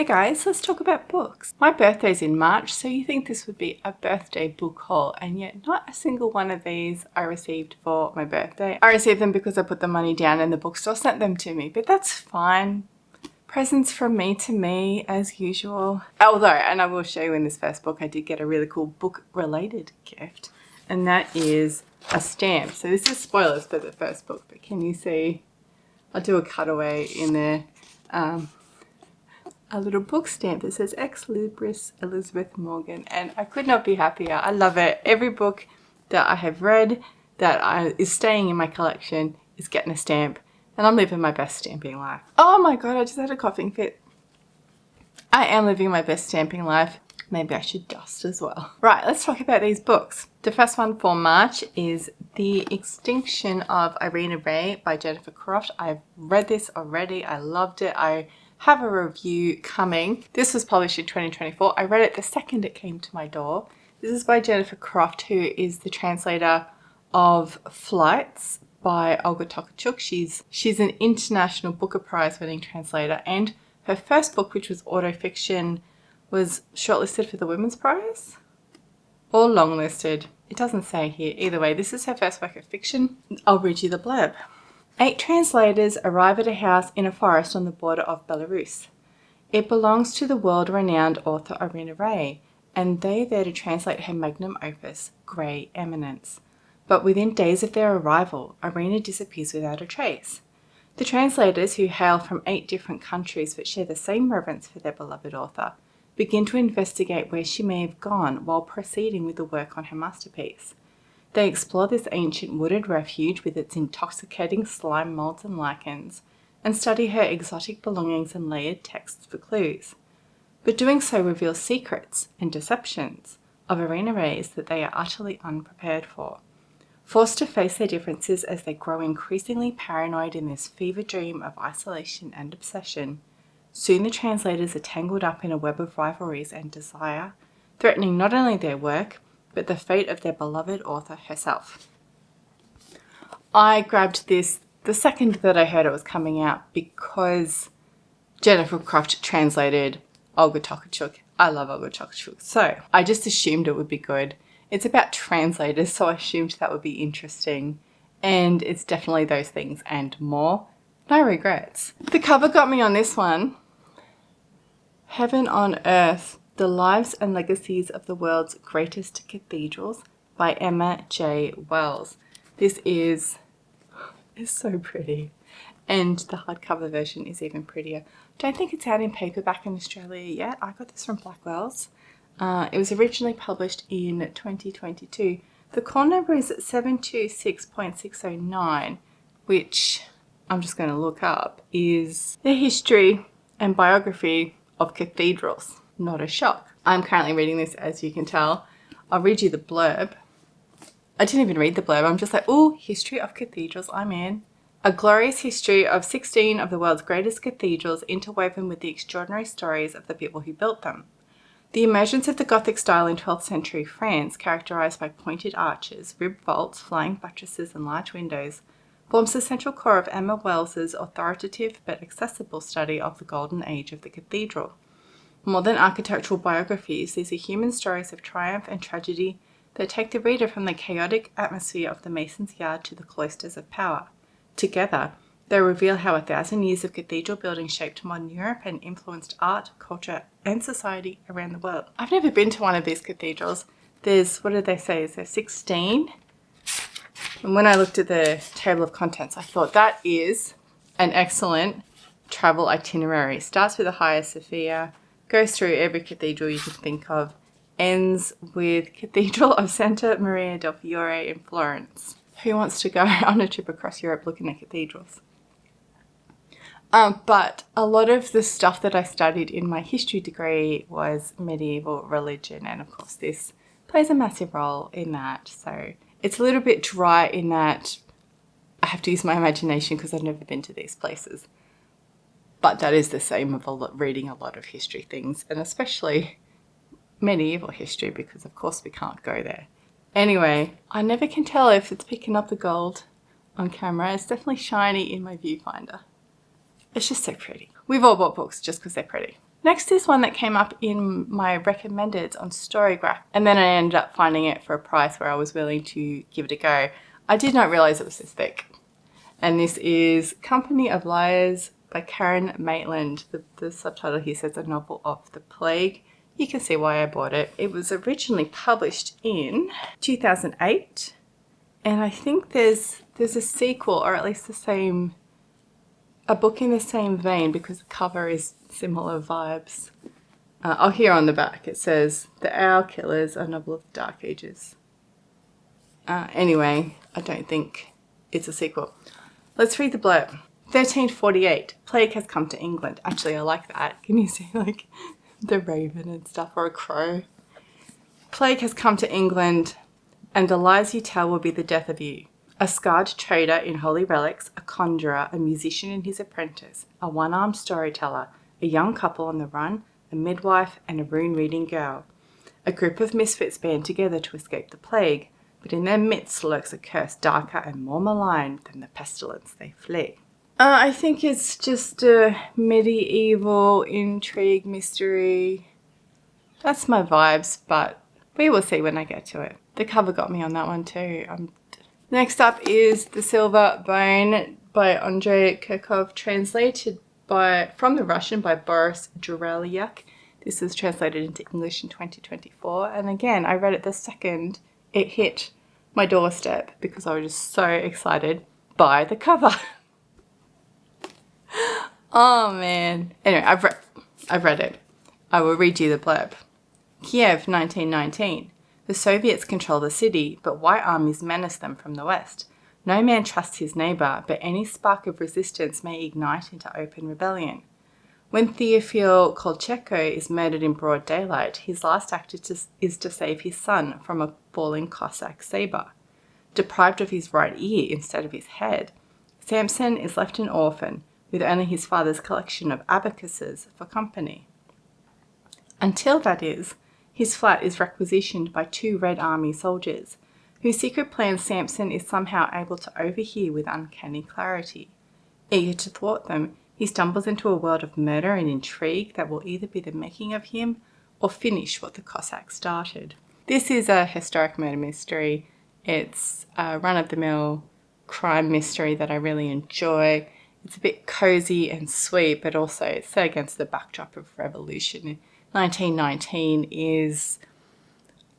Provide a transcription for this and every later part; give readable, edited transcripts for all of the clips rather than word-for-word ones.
Hey guys, let's talk about books. My birthday's in March, so you think this would be a birthday book haul, and yet not a single one of these I received for my birthday. I received them because I put the money down and the bookstore sent them to me, but that's fine. Presents from me to me, as usual. Although, and I will show you in this first book, I did get a really cool book-related gift, and that is a stamp. So this is spoilers for the first book, but can you see? I'll do a cutaway in there. A little book stamp that says Ex Libris Elizabeth Morgan, and I could not be happier. I love it. Every book that I have read that is staying in my collection is getting a stamp, and I'm living my best stamping life. Oh my god, I just had a coughing fit. I am living my best stamping life. Maybe I should dust as well. Right, let's talk about these books. The first one for March is The Extinction of Irena by Jennifer Croft. I've read this already. I loved it. I have a review coming. This was published in 2024. I read it the second it came to my door. This is by Jennifer Croft, who is the translator of Flights by Olga Tokarczuk. She's an International Booker Prize winning translator, and her first book, which was autofiction, was shortlisted for the Women's Prize or longlisted. It doesn't say here. Either way, this is her first work of fiction. I'll read you the blurb. 8 translators arrive at a house in a forest on the border of Belarus. It belongs to the world-renowned author Irena, and they are there to translate her magnum opus, Grey Eminence. But within days of their arrival, Irena disappears without a trace. The translators, who hail from 8 different countries but share the same reverence for their beloved author, begin to investigate where she may have gone while proceeding with the work on her masterpiece. They explore this ancient wooded refuge with its intoxicating slime molds and lichens, and study her exotic belongings and layered texts for clues. But doing so reveals secrets and deceptions of Irena that they are utterly unprepared for. Forced to face their differences as they grow increasingly paranoid in this fever dream of isolation and obsession, soon the translators are tangled up in a web of rivalries and desire, threatening not only their work, but the fate of their beloved author herself. I grabbed this the second that I heard it was coming out because Jennifer Croft translated Olga Tokarczuk. I love Olga Tokarczuk, so I just assumed it would be good. It's about translators, so I assumed that would be interesting, and it's definitely those things and more. No regrets. The cover got me on this one. Heaven on Earth, The Lives and Legacies of the World's Greatest Cathedrals by Emma J. Wells. This is so pretty, and the hardcover version is even prettier. Don't think it's out in paperback in Australia yet. I got this from Blackwell's. It was originally published in 2022. The call number is 726.609, which I'm just going to look up, is the history and biography of cathedrals. Not a shock. I'm currently reading this, as you can tell. I'll read you the blurb. I didn't even read the blurb. I'm just like, ooh, history of cathedrals, I'm in. A glorious history of 16 of the world's greatest cathedrals interwoven with the extraordinary stories of the people who built them. The emergence of the Gothic style in 12th century France, characterized by pointed arches, ribbed vaults, flying buttresses and large windows, forms the central core of Emma Wells's authoritative but accessible study of the golden age of the cathedral. More than architectural biographies, these are human stories of triumph and tragedy that take the reader from the chaotic atmosphere of the mason's yard to the cloisters of power. Together, they reveal how 1,000 years of cathedral building shaped modern Europe and influenced art, culture, and society around the world. I've never been to one of these cathedrals. There's, what did they say, is there 16? And when I looked at the table of contents, I thought that is an excellent travel itinerary. Starts with the Hagia Sophia, goes through every cathedral you can think of, ends with Cathedral of Santa Maria del Fiore in Florence. Who wants to go on a trip across Europe looking at cathedrals? But a lot of the stuff that I studied in my history degree was medieval religion, and of course this plays a massive role in that. So it's a little bit dry in that I have to use my imagination because I've never been to these places. But that is the same of reading a lot of history things, and especially medieval history, because of course we can't go there. Anyway, I never can tell if it's picking up the gold on camera. It's definitely shiny in my viewfinder. It's just so pretty. We've all bought books just because they're pretty. Next is one that came up in my recommended on Storygraph, and then I ended up finding it for a price where I was willing to give it a go. I did not realise it was this thick. And this is Company of Liars by Karen Maitland. The subtitle here says A Novel of the Plague. You can see why I bought it. It was originally published in 2008, and I think there's a sequel, or at least a book in the same vein, because the cover is similar vibes. Here on the back it says The Owl Killers, a novel of the Dark Ages. Anyway, I don't think it's a sequel. Let's read the blurb. 1348, plague has come to England. Actually, I like that. Can you see like the raven and stuff, or a crow? Plague has come to England, and the lies you tell will be the death of you. A scarred trader in holy relics, a conjurer, a musician and his apprentice, a one-armed storyteller, a young couple on the run, a midwife and a rune-reading girl. A group of misfits band together to escape the plague, but in their midst lurks a curse darker and more malign than the pestilence they flee. I think it's just a medieval intrigue mystery. That's my vibes, but we will see when I get to it. The cover got me on that one too. Next up is The Silver Bone by Andrey Kurkov, translated from the Russian by Boris Jurelyak. This was translated into English in 2024. And again, I read it the second it hit my doorstep because I was just so excited by the cover. Oh man. Anyway, I've read it. I will read you the blurb. Kiev, 1919. The Soviets control the city, but white armies menace them from the west. No man trusts his neighbour, but any spark of resistance may ignite into open rebellion. When Theophil Kolchenko is murdered in broad daylight, his last act is to save his son from a falling Cossack sabre. Deprived of his right ear instead of his head, Samson is left an orphan, with only his father's collection of abacuses for company. Until, that is, his flat is requisitioned by 2 Red Army soldiers, whose secret plans Samson is somehow able to overhear with uncanny clarity. Eager to thwart them, he stumbles into a world of murder and intrigue that will either be the making of him or finish what the Cossacks started. This is a historic murder mystery. It's a run-of-the-mill crime mystery that I really enjoy. It's a bit cozy and sweet, but also it's set against the backdrop of revolution. 1919 is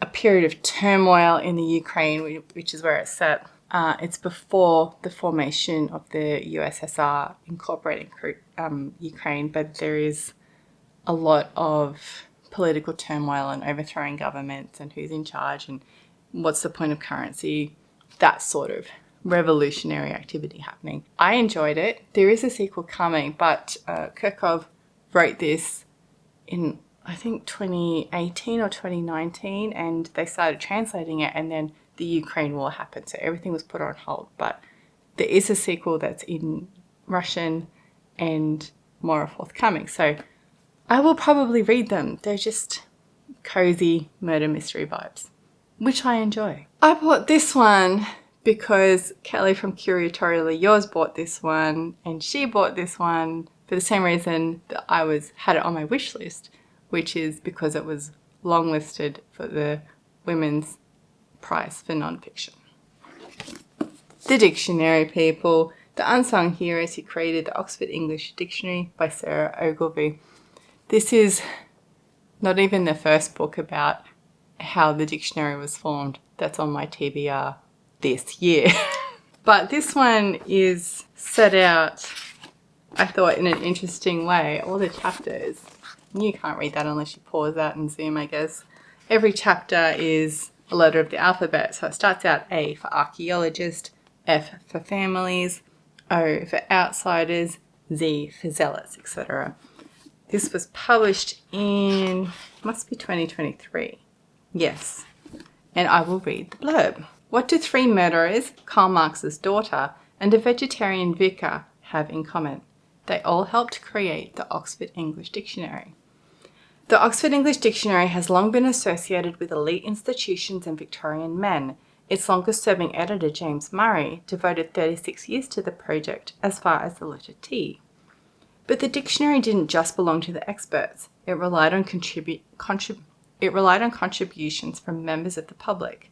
a period of turmoil in the Ukraine, which is where it's set. It's before the formation of the USSR incorporating Ukraine, but there is a lot of political turmoil and overthrowing governments and who's in charge and what's the point of currency, that sort of revolutionary activity happening. I enjoyed it. There is a sequel coming, but Kurkov wrote this in, I think, 2018 or 2019, and they started translating it, and then the Ukraine war happened, so everything was put on hold. But there is a sequel that's in Russian and more are forthcoming, so I will probably read them. They're just cozy murder mystery vibes, which I enjoy. I bought this one because Kelly from Curatorially Yours bought this one, and she bought this one for the same reason that I had it on my wish list, which is because it was longlisted for the women's prize for non-fiction. The dictionary, people. The Unsung Heroes who created the Oxford English Dictionary by Sarah Ogilvie. This is not even the first book about how the dictionary was formed that's on my TBR this year. But this one is set out, I thought, in an interesting way. All the chapters, you can't read that unless you pause that and zoom, I guess. Every chapter is a letter of the alphabet. So it starts out A for archaeologist, F for families, O for outsiders, Z for zealots, etc. This was published in, must be 2023. Yes. And I will read the blurb. What do 3 murderers, Karl Marx's daughter, and a vegetarian vicar have in common? They all helped create the Oxford English Dictionary. The Oxford English Dictionary has long been associated with elite institutions and Victorian men. Its longest-serving editor, James Murray, devoted 36 years to the project, as far as the letter T. But the dictionary didn't just belong to the experts. It relied on contributions from members of the public.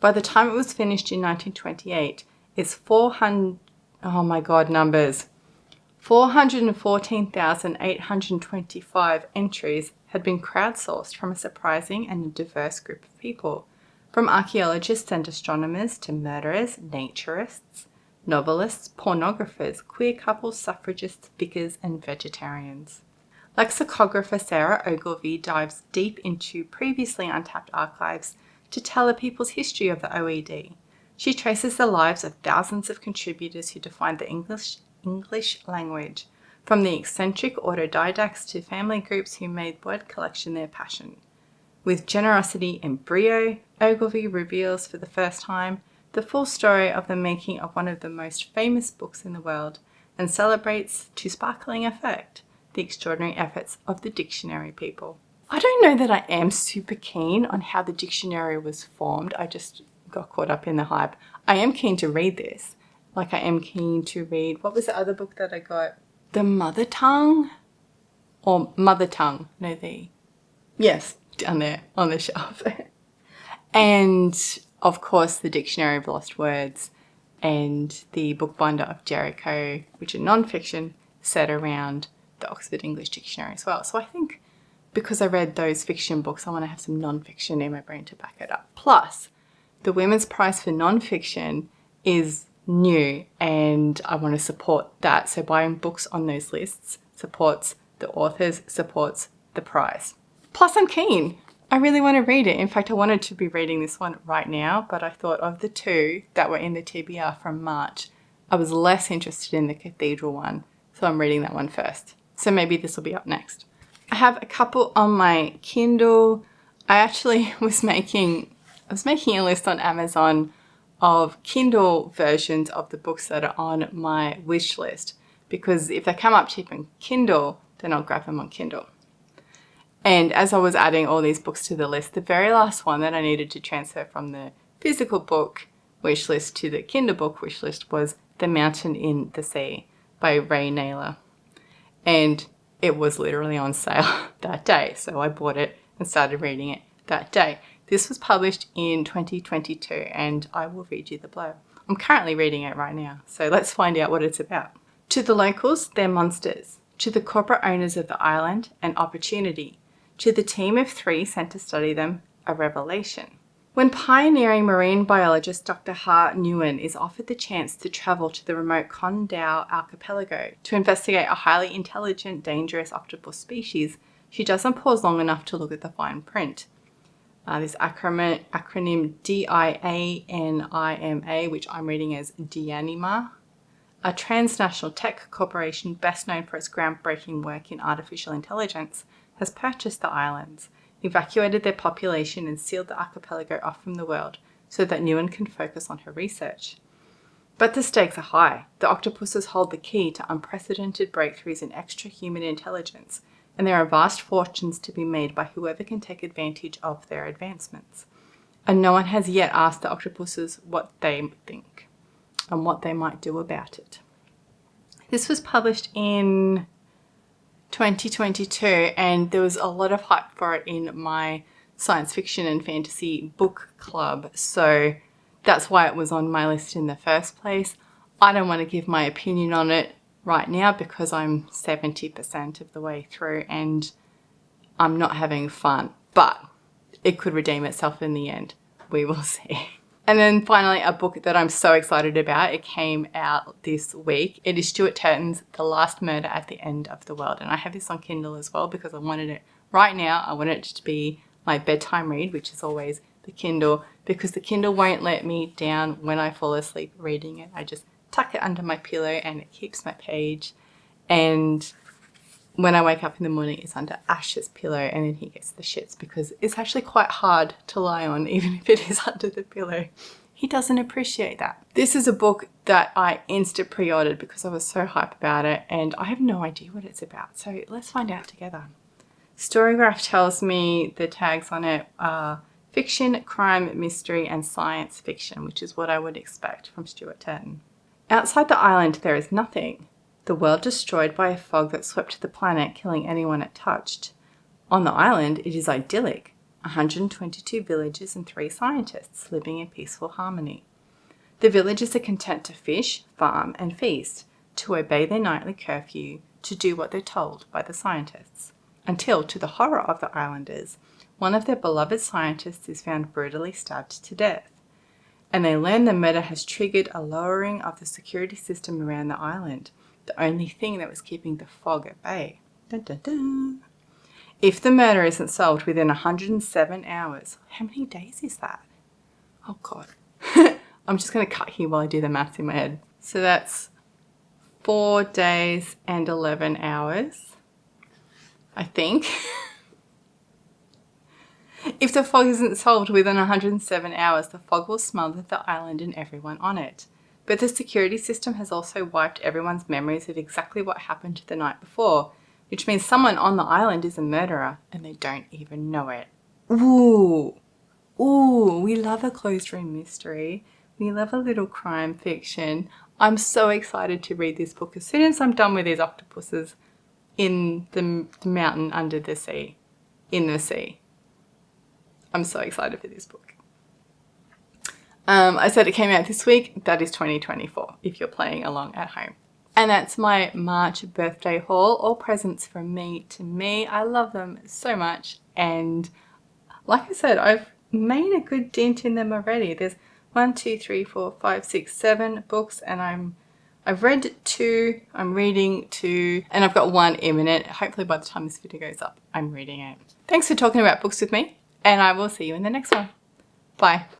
By the time it was finished in 1928, its 414,825 entries had been crowdsourced from a surprising and diverse group of people, from archaeologists and astronomers to murderers, naturists, novelists, pornographers, queer couples, suffragists, vicars, and vegetarians. Lexicographer Sarah Ogilvie dives deep into previously untapped archives to tell a people's history of the OED. She traces the lives of thousands of contributors who defined the English language, from the eccentric autodidacts to family groups who made word collection their passion. With generosity and brio, Ogilvie reveals for the first time the full story of the making of one of the most famous books in the world and celebrates, to sparkling effect, the extraordinary efforts of the dictionary people. I don't know that I am super keen on how the dictionary was formed. I just got caught up in the hype. I am keen to read this. Like, I am keen to read, what was the other book that I got? The Mother Tongue? Or Mother Tongue, no, yes, down there on the shelf. And, of course, the Dictionary of Lost Words and the Bookbinder of Jericho, which are non-fiction, set around the Oxford English Dictionary as well. So I think because I read those fiction books, I want to have some non-fiction in my brain to back it up. Plus, the Women's Prize for Non-Fiction is new and I want to support that. So buying books on those lists supports the authors, supports the prize. Plus, I'm keen. I really want to read it. In fact, I wanted to be reading this one right now, but I thought of the two that were in the TBR from March, I was less interested in the Cathedral one, so I'm reading that one first. So maybe this will be up next. I have a couple on my Kindle. I actually was making a list on Amazon of Kindle versions of the books that are on my wish list, because if they come up cheap on Kindle, then I'll grab them on Kindle. And as I was adding all these books to the list, the very last one that I needed to transfer from the physical book wish list to the Kindle book wish list was The Mountain in the Sea by Nayler. And it was literally on sale that day, so I bought it and started reading it that day. This was published in 2022 and I will read you the blurb. I'm currently reading it right now, so let's find out what it's about. To the locals, they're monsters. To the corporate owners of the island, an opportunity. To the team of 3 sent to study them, a revelation. When pioneering marine biologist Dr. Ha Nguyen is offered the chance to travel to the remote Condau archipelago to investigate a highly intelligent, dangerous octopus species, she doesn't pause long enough to look at the fine print. This acronym DIANIMA, which I'm reading as DIANIMA, a transnational tech corporation best known for its groundbreaking work in artificial intelligence, has purchased the islands, evacuated their population and sealed the archipelago off from the world so that Nguyen can focus on her research. But the stakes are high. The octopuses hold the key to unprecedented breakthroughs in extra-human intelligence, and there are vast fortunes to be made by whoever can take advantage of their advancements. And no one has yet asked the octopuses what they think and what they might do about it. This was published in 2022 and there was a lot of hype for it in my science fiction and fantasy book club, so that's why it was on my list in the first place. I don't want to give my opinion on it right now because I'm 70% of the way through and I'm not having fun, but it could redeem itself in the end. We will see. And then finally, a book that I'm so excited about. It came out this week. It is Stuart Turton's The Last Murder at the End of the World. And I have this on Kindle as well because I wanted it right now. I wanted it to be my bedtime read, which is always the Kindle, because the Kindle won't let me down when I fall asleep reading it. I just tuck it under my pillow and it keeps my page. And when I wake up in the morning, it's under Ash's pillow and then he gets the shits because it's actually quite hard to lie on even if it is under the pillow. He doesn't appreciate that. This is a book that I instant pre-ordered because I was so hyped about it and I have no idea what it's about. So let's find out together. Storygraph tells me the tags on it are fiction, crime, mystery and science fiction, which is what I would expect from Stuart Turton. Outside the island there is nothing. The world destroyed by a fog that swept the planet, killing anyone it touched. On the island, it is idyllic. 122 villagers and 3 scientists living in peaceful harmony. The villagers are content to fish, farm, and feast, to obey their nightly curfew, to do what they're told by the scientists. Until, to the horror of the islanders, one of their beloved scientists is found brutally stabbed to death. And they learn the murder has triggered a lowering of the security system around the island, the only thing that was keeping the fog at bay. Dun, dun, dun. If the murder isn't solved within 107 hours, how many days is that? Oh God. I'm just going to cut here while I do the maths in my head. So that's 4 days and 11 hours, I think. If the fog isn't solved within 107 hours, the fog will smother the island and everyone on it. But the security system has also wiped everyone's memories of exactly what happened the night before, which means someone on the island is a murderer and they don't even know it. Ooh, we love a closed room mystery. We love a little crime fiction. I'm so excited to read this book as soon as I'm done with these octopuses in the mountain under the sea, in the sea. I'm so excited for this book. I said it came out this week. That is 2024 if you're playing along at home. And that's my March birthday haul. All presents from me to me. I love them so much. And like I said, I've made a good dent in them already. There's 1, 2, 3, 4, 5, 6, 7 books, and I've read 2, I'm reading 2, and I've got 1 imminent. Hopefully by the time this video goes up, I'm reading it. Thanks for talking about books with me, and I will see you in the next one. Bye.